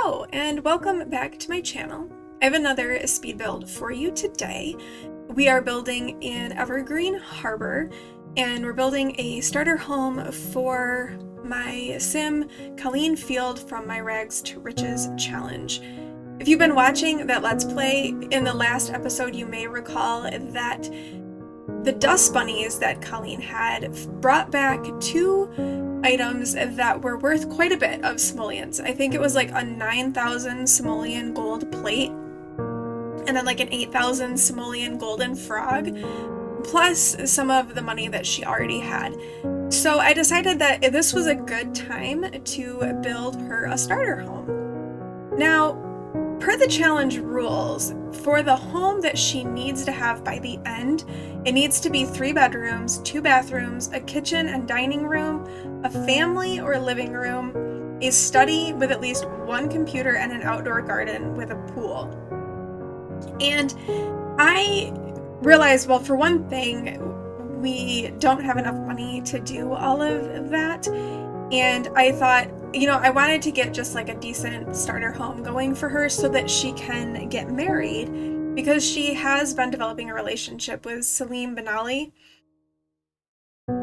Hello, and welcome back to my channel. I have another speed build for you today. We are building in Evergreen Harbor, and we're building a starter home for my sim, Colleen Field, from my Rags to Riches challenge. If you've been watching that Let's Play, in the last episode you may recall that the dust bunnies that Colleen had brought back two items that were worth quite a bit of simoleons. I think it was like a 9,000 simoleon gold plate, and then like an 8,000 simoleon golden frog, plus some of the money that she already had. So I decided that this was a good time to build her a starter home. Now, per the challenge rules, for the home that she needs to have by the end, it needs to be 3 bedrooms, 2 bathrooms, a kitchen and dining room, a family or living room, a study with at least 1 computer, and an outdoor garden with a pool. And I realized, well, for one thing, we don't have enough money to do all of that. And I thought, I wanted to get just like a decent starter home going for her so that she can get married, because she has been developing a relationship with Salim Ben Ali,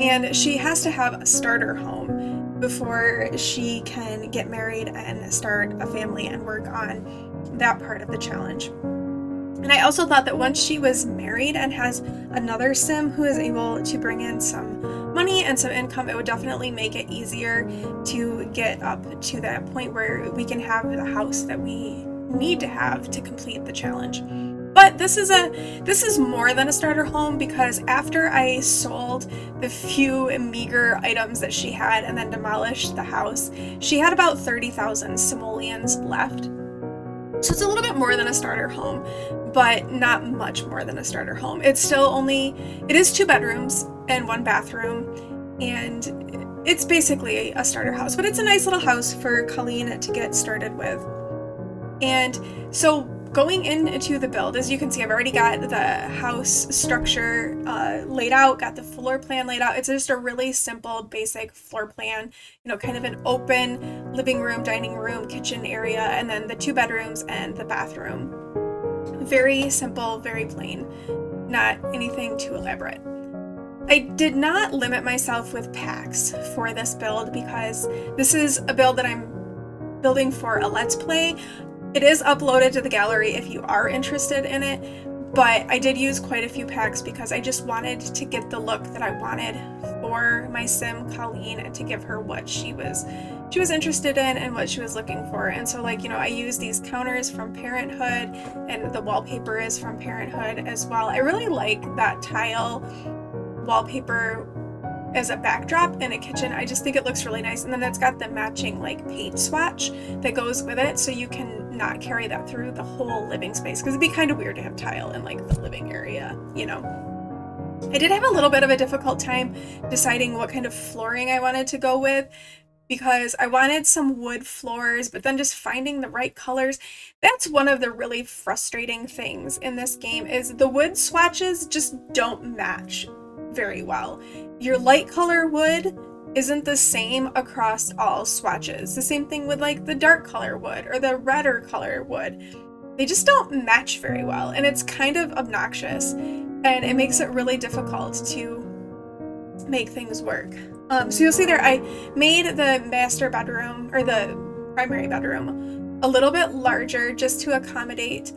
and she has to have a starter home before she can get married and start a family and work on that part of the challenge. And I also thought that once she was married and has another sim who is able to bring in some money and some income, it would definitely make it easier to get up to that point where we can have the house that we need to have to complete the challenge. But this is more than a starter home, because after I sold the few meager items that she had and then demolished the house, she had about 30,000 simoleons left. So it's a little bit more than a starter home, but not much more than a starter home. It is 2 bedrooms and 1 bathroom, and it's basically a starter house, but it's a nice little house for Colleen to get started with. And so going into the build, as you can see, I've already got the house structure laid out, got the floor plan laid out. It's just a really simple, basic floor plan, kind of an open living room, dining room, kitchen area, and then the 2 bedrooms and the bathroom. Very simple, very plain, not anything too elaborate. I did not limit myself with packs for this build, because this is a build that I'm building for a Let's Play. It is uploaded to the gallery if you are interested in it, but I did use quite a few packs because I just wanted to get the look that I wanted for my sim Colleen, and to give her what she was interested in and what she was looking for. And so, I use these counters from Parenthood, and the wallpaper is from Parenthood as well. I really like that tile wallpaper as a backdrop in a kitchen. I just think it looks really nice. And then it's got the matching paint swatch that goes with it, so you can not carry that through the whole living space, because it'd be kind of weird to have tile in the living area, I did have a little bit of a difficult time deciding what kind of flooring I wanted to go with, because I wanted some wood floors, but then just finding the right colors. That's one of the really frustrating things in this game, is the wood swatches just don't match very well. Your light color wood isn't the same across all swatches. The same thing with the dark color wood or the redder color wood. They just don't match very well, and it's kind of obnoxious, and it makes it really difficult to make things work. So you'll see there, I made the master bedroom, or the primary bedroom, a little bit larger just to accommodate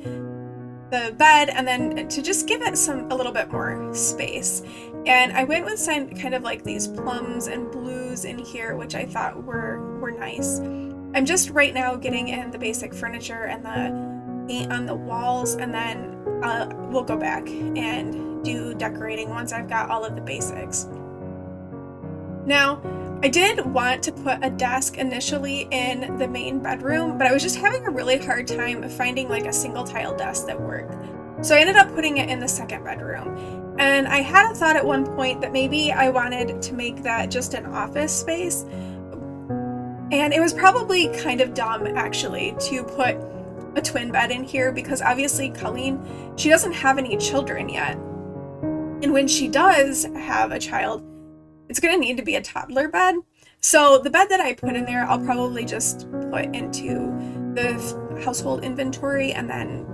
the bed, and then to just give it a little bit more space. And I went with kind of these plums and blues in here, which I thought were nice. I'm just right now getting in the basic furniture and the paint on the walls, and then we'll go back and do decorating once I've got all of the basics. Now, I did want to put a desk initially in the main bedroom, but I was just having a really hard time finding a single tile desk that worked. So I ended up putting it in the second bedroom. And I had a thought at one point that maybe I wanted to make that just an office space. And it was probably kind of dumb, actually, to put a twin bed in here, because obviously Colleen, she doesn't have any children yet. And when she does have a child, it's going to need to be a toddler bed. So the bed that I put in there, I'll probably just put into the household inventory and then,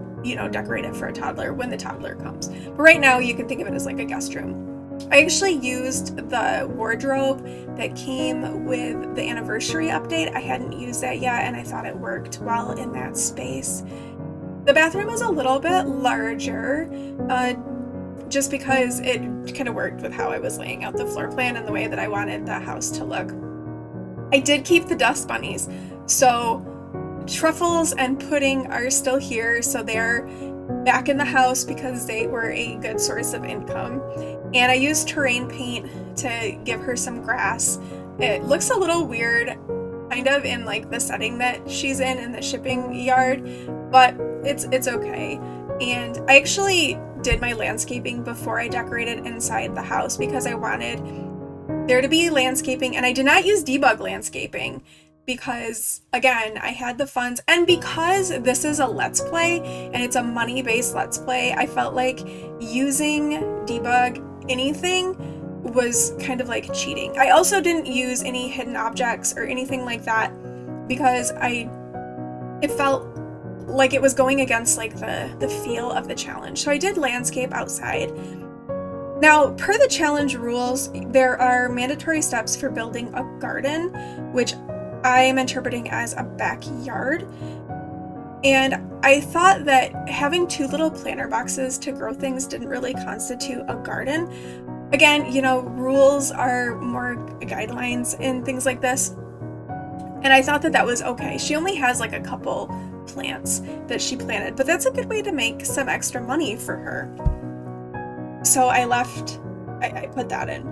decorate it for a toddler when the toddler comes. But right now you can think of it as like a guest room. I actually used the wardrobe that came with the anniversary update. I hadn't used that yet, and I thought it worked well in that space. The bathroom is a little bit larger, just because it kind of worked with how I was laying out the floor plan and the way that I wanted the house to look. I did keep the dust bunnies, so Truffles and Pudding are still here, so they're back in the house because they were a good source of income. And I used terrain paint to give her some grass. It looks a little weird, kind of in like the setting that she's in the shipping yard, but it's okay. And I actually did my landscaping before I decorated inside the house because I wanted there to be landscaping, and I did not use debug landscaping because, again, I had the funds, and because this is a Let's Play and it's a money-based Let's Play, I felt like using debug anything was kind of like cheating. I also didn't use any hidden objects or anything like that because it felt like it was going against like the feel of the challenge. So I did landscape outside. Now, per the challenge rules, there are mandatory steps for building a garden, which I am interpreting as a backyard. And I thought that having 2 little planter boxes to grow things didn't really constitute a garden. Again, rules are more guidelines in things like this. And I thought that that was okay. She only has like a couple plants that she planted, but that's a good way to make some extra money for her. So I put that in.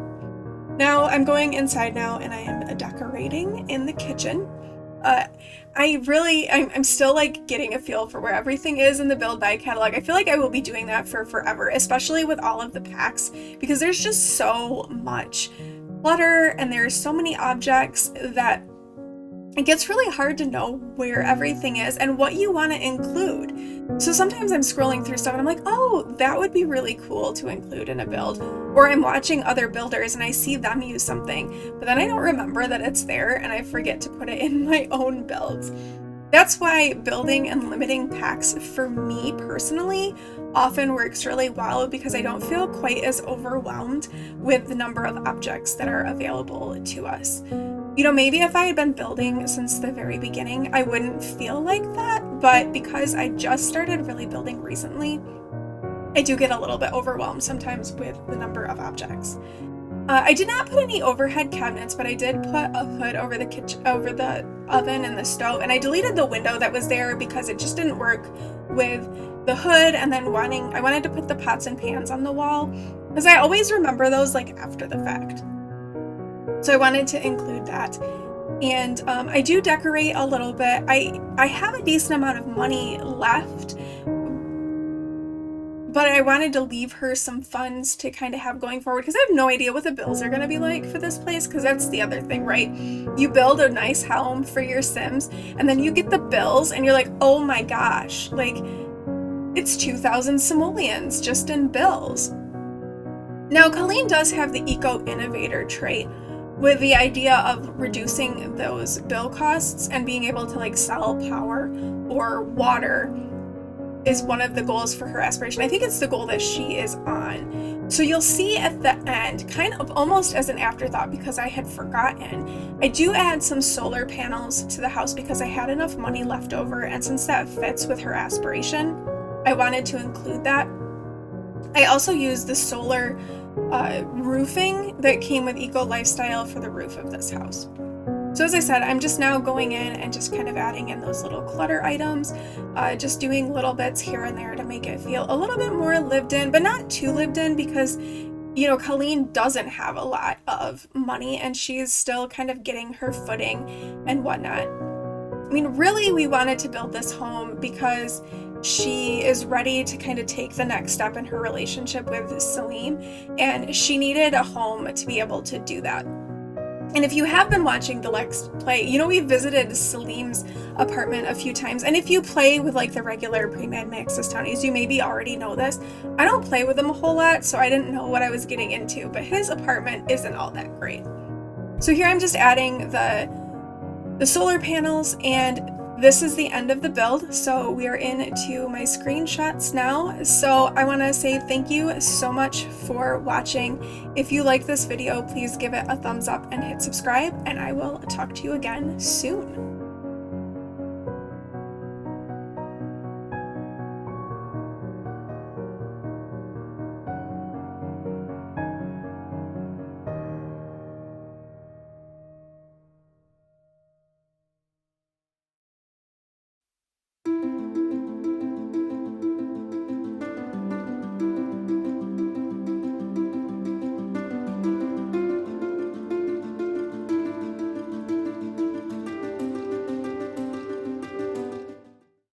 Now I'm going inside now and I am decorating in the kitchen. I'm still like getting a feel for where everything is in the Build Buy catalog. I feel like I will be doing that for forever, especially with all of the packs, because there's just so much clutter and there's so many objects that it gets really hard to know where everything is and what you want to include. So sometimes I'm scrolling through stuff and I'm like, oh, that would be really cool to include in a build. Or I'm watching other builders and I see them use something, but then I don't remember that it's there and I forget to put it in my own builds. That's why building and limiting packs for me personally often works really well, because I don't feel quite as overwhelmed with the number of objects that are available to us. Maybe if I had been building since the very beginning, I wouldn't feel like that, but because I just started really building recently, I do get a little bit overwhelmed sometimes with the number of objects. I did not put any overhead cabinets, but I did put a hood over the kitchen, over the oven and the stove, and I deleted the window that was there because it just didn't work with the hood, and then I wanted to put the pots and pans on the wall, because I always remember those like after the fact. So I wanted to include that. And I do decorate a little bit. I have a decent amount of money left, but I wanted to leave her some funds to kind of have going forward, because I have no idea what the bills are going to be like for this place, because that's the other thing, right? You build a nice home for your Sims, and then you get the bills, and you're like, oh my gosh, like, it's 2,000 simoleons just in bills. Now, Colleen does have the Eco-Innovator trait, with the idea of reducing those bill costs and being able to like sell power or water is one of the goals for her aspiration. I think it's the goal that she is on. So you'll see at the end, kind of almost as an afterthought because I had forgotten, I do add some solar panels to the house because I had enough money left over, and since that fits with her aspiration, I wanted to include that. I also used the solar roofing that came with Eco Lifestyle for the roof of this house. So as I said, I'm just now going in and just kind of adding in those little clutter items, just doing little bits here and there to make it feel a little bit more lived in, but not too lived in, because Colleen doesn't have a lot of money and she's still kind of getting her footing and whatnot. I mean, really, we wanted to build this home because she is ready to kind of take the next step in her relationship with Salim, and she needed a home to be able to do that. And if you have been watching the Let's Play, we visited Salim's apartment a few times, and if you play with like the regular pre-made Maxis Townies, you maybe already know this. I don't play with them a whole lot, so I didn't know what I was getting into, but his apartment isn't all that great. So here I'm just adding the solar panels, and this is the end of the build. So we are into my screenshots now. So I want to say thank you so much for watching. If you like this video, please give it a thumbs up and hit subscribe, and I will talk to you again soon.